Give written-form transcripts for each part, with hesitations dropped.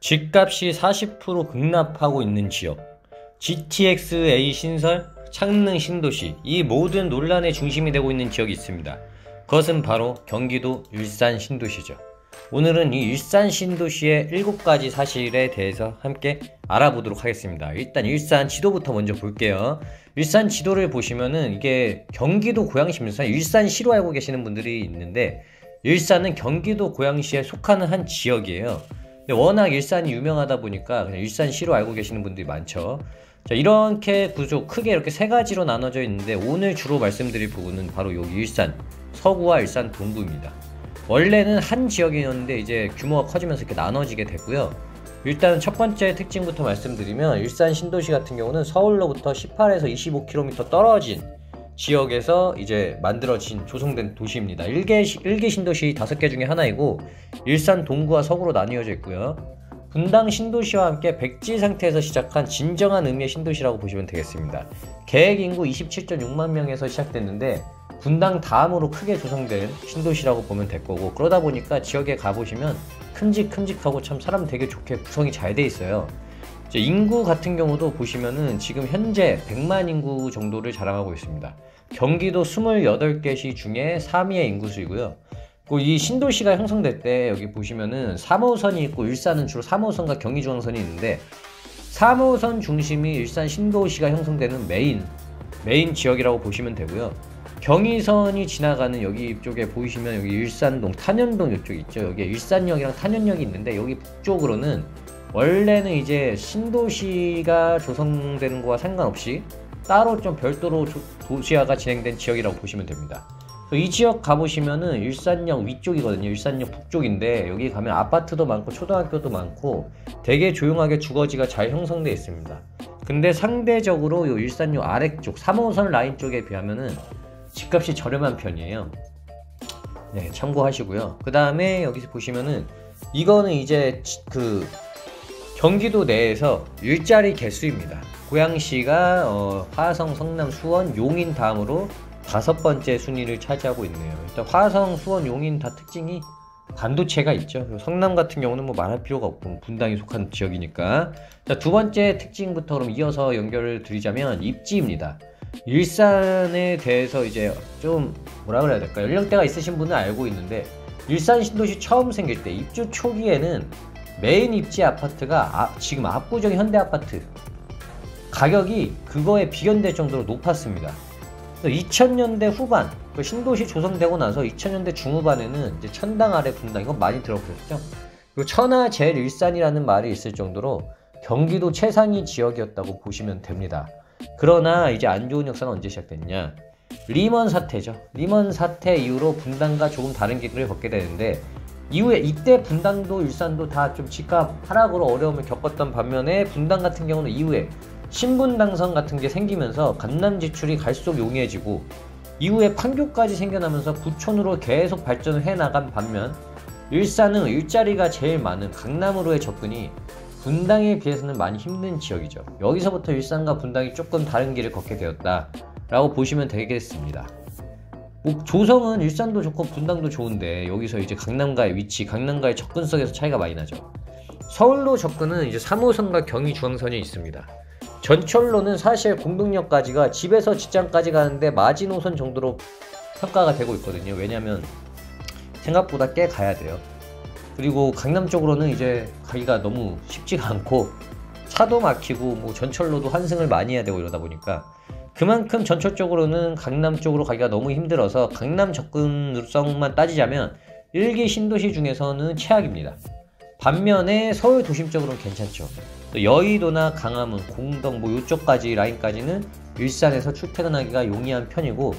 집값이 40% 급락하고 있는 지역, GTX-A 신설, 창릉 신도시, 이 모든 논란의 중심이 되고 있는 지역이 있습니다. 그것은 바로 경기도 일산 신도시죠. 오늘은 이 일산 신도시의 7가지 사실에 대해서 함께 알아보도록 하겠습니다. 일단 일산 지도부터 먼저 볼게요. 일산 지도를 보시면은 이게 경기도 고양시면서 일산시로 알고 계시는 분들이 있는데, 일산은 경기도 고양시에 속하는 한 지역이에요. 근데 워낙 일산이 유명하다 보니까 그냥 일산시로 알고 계시는 분들이 많죠. 자, 이렇게 구조 크게 이렇게 3가지로 나눠져 있는데, 오늘 주로 말씀드릴 부분은 바로 여기 일산 서구와 일산 동구입니다. 원래는 한 지역이었는데 이제 규모가 커지면서 이렇게 나눠지게 됐고요. 일단 첫 번째 특징부터 말씀드리면, 일산 신도시 같은 경우는 서울로부터 18에서 25km 떨어진 지역에서 이제 만들어진 조성된 도시입니다. 1개 신도시 5개 중에 하나이고, 일산 동구와 서구로 나뉘어져 있고요. 분당 신도시와 함께 백지 상태에서 시작한 진정한 의미의 신도시라고 보시면 되겠습니다. 계획 인구 27.6만 명에서 시작됐는데 분당 다음으로 크게 조성된 신도시라고 보면 될 거고, 그러다 보니까 지역에 가보시면 큼직큼직하고 참 사람 되게 좋게 구성이 잘 돼 있어요. 이제 인구 같은 경우도 보시면은 지금 현재 100만 인구 정도를 자랑하고 있습니다. 경기도 28개시 중에 3위의 인구수이고요. 이 신도시가 형성될 때 여기 보시면은 3호선이 있고, 일산은 주로 3호선과 경의중앙선이 있는데 3호선 중심이 일산 신도시가 형성되는 메인 지역이라고 보시면 되고요. 경의선이 지나가는 여기 쪽에 보이시면 여기 일산동, 탄현동 이쪽 있죠. 여기 일산역이랑 탄현역이 있는데, 여기 북쪽으로는 원래는 이제 신도시가 조성되는 거와 상관없이 따로 좀 별도로 도시화가 진행된 지역이라고 보시면 됩니다. 이 지역 가보시면은 일산역 위쪽이거든요. 일산역 북쪽인데 여기 가면 아파트도 많고 초등학교도 많고 되게 조용하게 주거지가 잘 형성되어 있습니다. 근데 상대적으로 이 일산역 아래쪽 3호선 라인 쪽에 비하면은 집값이 저렴한 편이에요. 네, 참고하시고요. 그 다음에 여기서 보시면은 이거는 이제 그 경기도 내에서 일자리 개수입니다. 고양시가 화성, 성남, 수원, 용인 다음으로 5번째 순위를 차지하고 있네요. 일단 화성, 수원, 용인 다 특징이 반도체가 있죠. 성남 같은 경우는 뭐 말할 필요가 없고 분당이 속한 지역이니까. 자, 두 번째 특징부터 그럼 이어서 연결을 드리자면 입지입니다. 일산에 대해서 이제 좀 뭐라 그래야 될까요? 연령대가 있으신 분은 알고 있는데, 일산 신도시 처음 생길 때 입주 초기에는 메인 입지 아파트가 지금 압구정 현대아파트 가격이 그거에 비견될 정도로 높았습니다. 2000년대 후반, 신도시 조성되고 나서 2000년대 중후반에는 이제 천당 아래 분당, 이건 많이 들어보셨죠? 그리고 천하제일 일산이라는 말이 있을 정도로 경기도 최상위 지역이었다고 보시면 됩니다. 그러나 이제 안 좋은 역사는 언제 시작됐냐? 리먼 사태죠. 리먼 사태 이후로 분당과 조금 다른 길을 걷게 되는데, 이후에 이때 분당도 일산도 다 좀 집값 하락으로 어려움을 겪었던 반면에, 분당 같은 경우는 이후에 신분당선 같은 게 생기면서 강남 지출이 갈수록 용이해지고, 이후에 판교까지 생겨나면서 부촌으로 계속 발전을 해나간 반면, 일산은 일자리가 제일 많은 강남으로의 접근이 분당에 비해서는 많이 힘든 지역이죠. 여기서부터 일산과 분당이 조금 다른 길을 걷게 되었다 라고 보시면 되겠습니다. 뭐 조성은 일산도 좋고 분당도 좋은데, 여기서 이제 강남과의 위치, 강남과의 접근성에서 차이가 많이 나죠. 서울로 접근은 이제 3호선과 경의중앙선이 있습니다. 전철로는 사실 공동역까지가 집에서 직장까지 가는데 마지노선 정도로 평가가 되고 있거든요. 왜냐면 생각보다 꽤 가야 돼요. 그리고 강남 쪽으로는 이제 가기가 너무 쉽지가 않고 차도 막히고 뭐 전철로도 환승을 많이 해야 되고 이러다 보니까, 그만큼 전철 쪽으로는 강남 쪽으로 가기가 너무 힘들어서 강남 접근성만 따지자면 1기 신도시 중에서는 최악입니다. 반면에 서울 도심 쪽으로는 괜찮죠. 또 여의도나 강화문, 공덕 뭐 이쪽까지 라인까지는 일산에서 출퇴근하기가 용이한 편이고,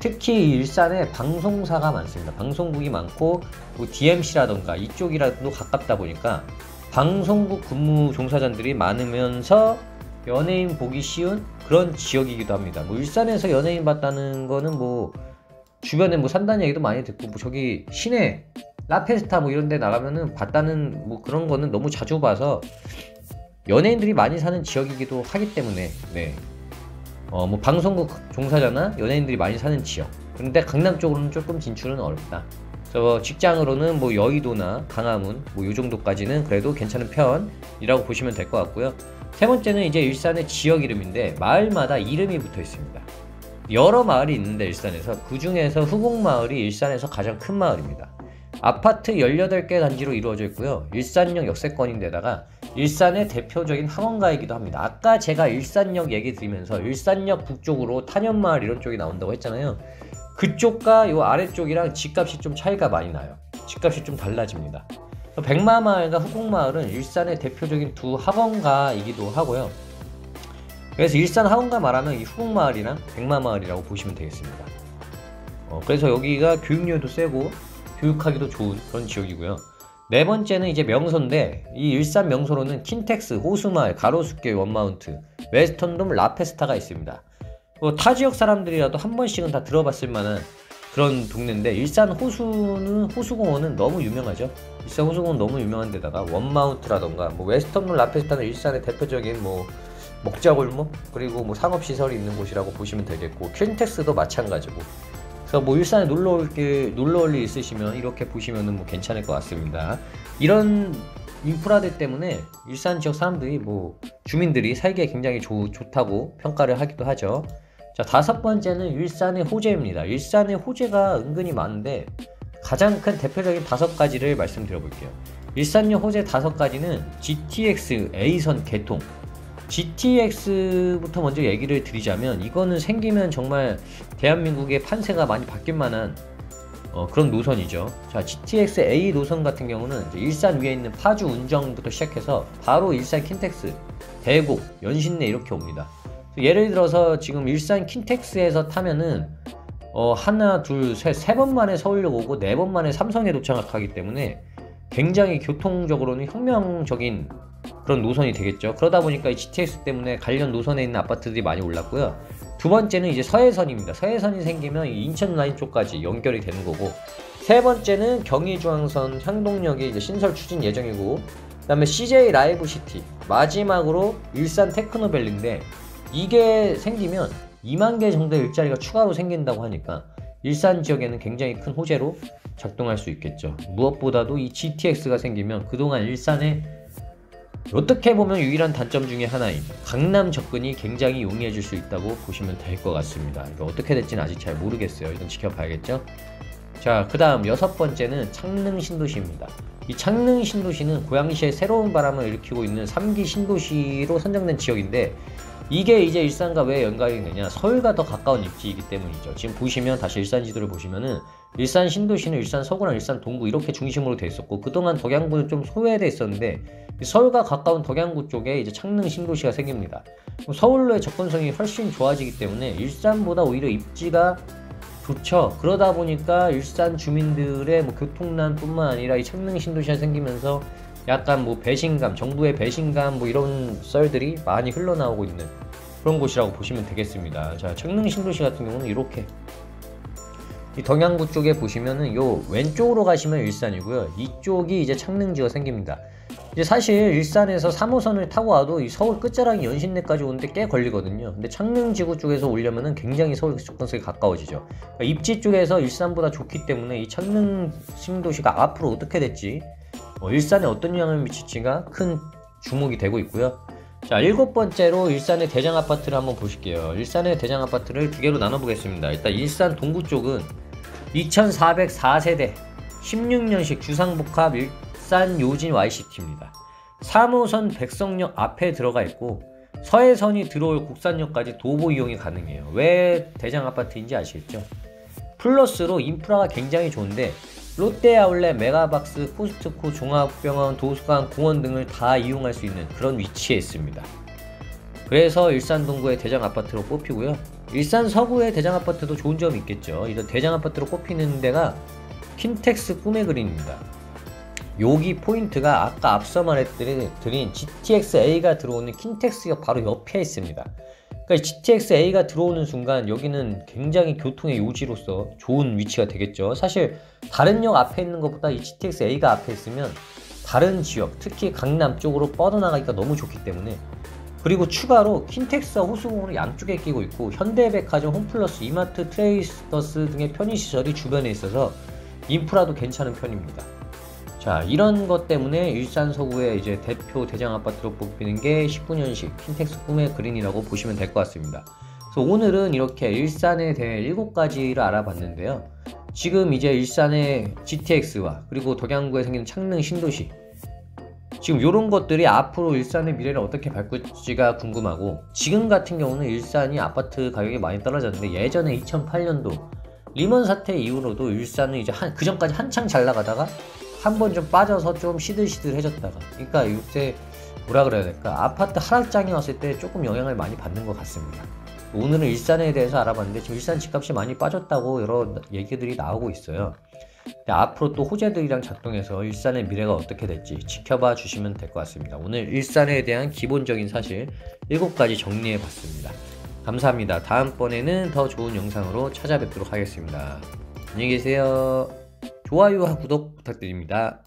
특히 일산에 방송사가 많습니다. 방송국이 많고 뭐 DMC라던가 이쪽이라도 가깝다 보니까 방송국 근무 종사자들이 많으면서 연예인 보기 쉬운 그런 지역이기도 합니다. 뭐 일산에서 연예인 봤다는 거는 뭐 주변에 뭐 산다는 얘기도 많이 듣고, 뭐 저기 시내 라페스타 뭐 이런 데 나가면은 봤다는 뭐 그런 거는 너무 자주 봐서 연예인들이 많이 사는 지역이기도 하기 때문에, 네. 뭐 방송국 종사자나 연예인들이 많이 사는 지역. 그런데 강남 쪽으로는 조금 진출은 어렵다. 그래서 직장으로는 뭐 여의도나 강화문 뭐 요 정도까지는 그래도 괜찮은 편이라고 보시면 될 것 같고요. 세 번째는 이제 일산의 지역 이름인데 마을마다 이름이 붙어 있습니다. 여러 마을이 있는데 일산에서 그 중에서 후곡마을이 일산에서 가장 큰 마을입니다. 아파트 18개 단지로 이루어져 있고요. 일산역 역세권인데다가 일산의 대표적인 학원가이기도 합니다. 아까 제가 일산역 얘기 드리면서 일산역 북쪽으로 탄현마을 이런 쪽이 나온다고 했잖아요. 그쪽과 요 아래쪽이랑 집값이 좀 차이가 많이 나요. 집값이 좀 달라집니다. 백마마을과 후곡마을은 일산의 대표적인 두 학원가이기도 하고요. 그래서 일산 학원가 말하면 이 후곡마을이랑 백마마을이라고 보시면 되겠습니다. 그래서 여기가 교육료도 세고 교육하기도 좋은 그런 지역이고요. 네 번째는 이제 명소인데 이 일산 명소로는 킨텍스, 호수마을, 가로수길, 원마운트, 웨스턴돔, 라페스타가 있습니다. 타 지역 사람들이라도 한 번씩은 다 들어봤을 만한 그런 동네인데 일산 호수공원은 너무 유명하죠. 일산 호수공원 너무 유명한 데다가 원마운트라던가 뭐 웨스턴돔, 라페스타는 일산의 대표적인 뭐 먹자골목 그리고 뭐 상업시설이 있는 곳이라고 보시면 되겠고 킨텍스도 마찬가지고 그래서 뭐 일산에 놀러 올 일 있으시면 이렇게 보시면은 뭐 괜찮을 것 같습니다. 이런 인프라들 때문에 일산 지역 사람들이 뭐 주민들이 살기에 굉장히 좋다고 평가를 하기도 하죠. 자, 다섯 번째는 일산의 호재입니다. 일산의 호재가 은근히 많은데 가장 큰 대표적인 5가지를 말씀드려 볼게요. 일산역 호재 5가지는 GTX A선 개통. GTX부터 먼저 얘기를 드리자면 이거는 생기면 정말 대한민국의 판세가 많이 바뀔 만한 그런 노선이죠. 자, GTX A 노선 같은 경우는 이제 일산 위에 있는 파주 운정부터 시작해서 바로 일산 킨텍스, 대곡, 연신내 이렇게 옵니다. 예를 들어서 지금 일산 킨텍스에서 타면은 하나, 둘, 셋, 3번 만에 서울역 오고 4번 만에 삼성에 도착하기 때문에 굉장히 교통적으로는 혁명적인 그런 노선이 되겠죠. 그러다 보니까 이 GTX 때문에 관련 노선에 있는 아파트들이 많이 올랐고요. 두 번째는 이제 서해선입니다. 서해선이 생기면 인천 라인 쪽까지 연결이 되는 거고, 세 번째는 경의중앙선 향동역이 이제 신설 추진 예정이고, 그 다음에 CJ 라이브 시티, 마지막으로 일산 테크노밸리인데 이게 생기면 2만 개 정도의 일자리가 추가로 생긴다고 하니까 일산 지역에는 굉장히 큰 호재로 작동할 수 있겠죠. 무엇보다도 이 GTX가 생기면 그동안 일산에 어떻게 보면 유일한 단점 중에 하나인 강남 접근이 굉장히 용이해질 수 있다고 보시면 될 것 같습니다. 이거 어떻게 될지는 아직 잘 모르겠어요. 이건 지켜봐야겠죠. 자, 그 다음 6번째는 창릉 신도시입니다. 이 창릉 신도시는 고양시에 새로운 바람을 일으키고 있는 3기 신도시로 선정된 지역인데, 이게 이제 일산과 왜 연관이 되냐, 서울과 더 가까운 입지이기 때문이죠. 지금 보시면 다시 일산 지도를 보시면은 일산 신도시는 일산 서구랑 일산 동구 이렇게 중심으로 돼 있었고, 그동안 덕양구는 좀 소외돼 있었는데 서울과 가까운 덕양구 쪽에 이제 창릉 신도시가 생깁니다. 서울로의 접근성이 훨씬 좋아지기 때문에 일산보다 오히려 입지가 좋죠. 그러다 보니까 일산 주민들의 뭐 교통난뿐만 아니라 이 창릉 신도시가 생기면서 약간 뭐 배신감, 정부의 배신감 뭐 이런 썰들이 많이 흘러나오고 있는 그런 곳이라고 보시면 되겠습니다. 자, 창릉 신도시 같은 경우는 이렇게 이 덕양구 쪽에 보시면은 요 왼쪽으로 가시면 일산이고요. 이쪽이 이제 창릉지가 생깁니다. 이제 사실 일산에서 3호선을 타고 와도 이 서울 끝자락이 연신내까지 오는데 꽤 걸리거든요. 근데 창릉지구 쪽에서 오려면은 굉장히 서울 접근성이 가까워지죠. 그러니까 입지 쪽에서 일산보다 좋기 때문에 이 창릉 신도시가 앞으로 어떻게 될지, 일산에 어떤 영향을 미칠지가 큰 주목이 되고 있고요. 자, 7번째로 일산의 대장 아파트를 한번 보실게요. 일산의 대장 아파트를 두 개로 나눠 보겠습니다. 일단 일산 동구 쪽은 2404세대 16년식 주상복합 일산 요진 YCT입니다. 3호선 백석역 앞에 들어가 있고 서해선이 들어올 국산역까지 도보 이용이 가능해요. 왜 대장 아파트인지 아시겠죠? 플러스로 인프라가 굉장히 좋은데 롯데아울렛, 메가박스, 코스트코, 종합병원, 도서관, 공원 등을 다 이용할 수 있는 그런 위치에 있습니다. 그래서 일산 동구의 대장 아파트로 꼽히고요. 일산 서구의 대장 아파트도 좋은 점이 있겠죠. 이런 대장 아파트로 꼽히는 데가 킨텍스 꿈의 그린입니다. 여기 포인트가 아까 앞서 말해드린 GTX-A가 들어오는 킨텍스역 바로 옆에 있습니다. 그러니까 GTX-A가 들어오는 순간 여기는 굉장히 교통의 요지로서 좋은 위치가 되겠죠. 사실 다른 역 앞에 있는 것보다 이 GTX-A가 앞에 있으면 다른 지역, 특히 강남 쪽으로 뻗어나가기가 너무 좋기 때문에, 그리고 추가로 킨텍스와 호수공원을 양쪽에 끼고 있고 현대백화점, 홈플러스, 이마트, 트레이더스 등의 편의시설이 주변에 있어서 인프라도 괜찮은 편입니다. 자, 이런 것 때문에 일산 서구의 이제 대표 대장 아파트로 뽑히는 게 19년식 킨텍스 꿈의 그린이라고 보시면 될 것 같습니다. 그래서 오늘은 이렇게 일산에 대해 7가지를 알아봤는데요. 지금 이제 일산의 GTX와 그리고 덕양구에 생긴 창릉 신도시, 지금 이런 것들이 앞으로 일산의 미래를 어떻게 바꿀지가 궁금하고, 지금 같은 경우는 일산이 아파트 가격이 많이 떨어졌는데 예전에 2008년도 리먼 사태 이후로도 일산은 이제 그 전까지 한창 잘 나가다가 한번 좀 빠져서 좀 시들시들해졌다가, 그러니까 이때 뭐라 그래야 될까, 아파트 하락장이 왔을 때 조금 영향을 많이 받는 것 같습니다. 오늘은 일산에 대해서 알아봤는데 지금 일산 집값이 많이 빠졌다고 여러 얘기들이 나오고 있어요. 근데 앞으로 또 호재들이랑 작동해서 일산의 미래가 어떻게 될지 지켜봐 주시면 될 것 같습니다. 오늘 일산에 대한 기본적인 사실 7가지 정리해 봤습니다. 감사합니다. 다음번에는 더 좋은 영상으로 찾아뵙도록 하겠습니다. 안녕히 계세요. 좋아요와 구독 부탁드립니다.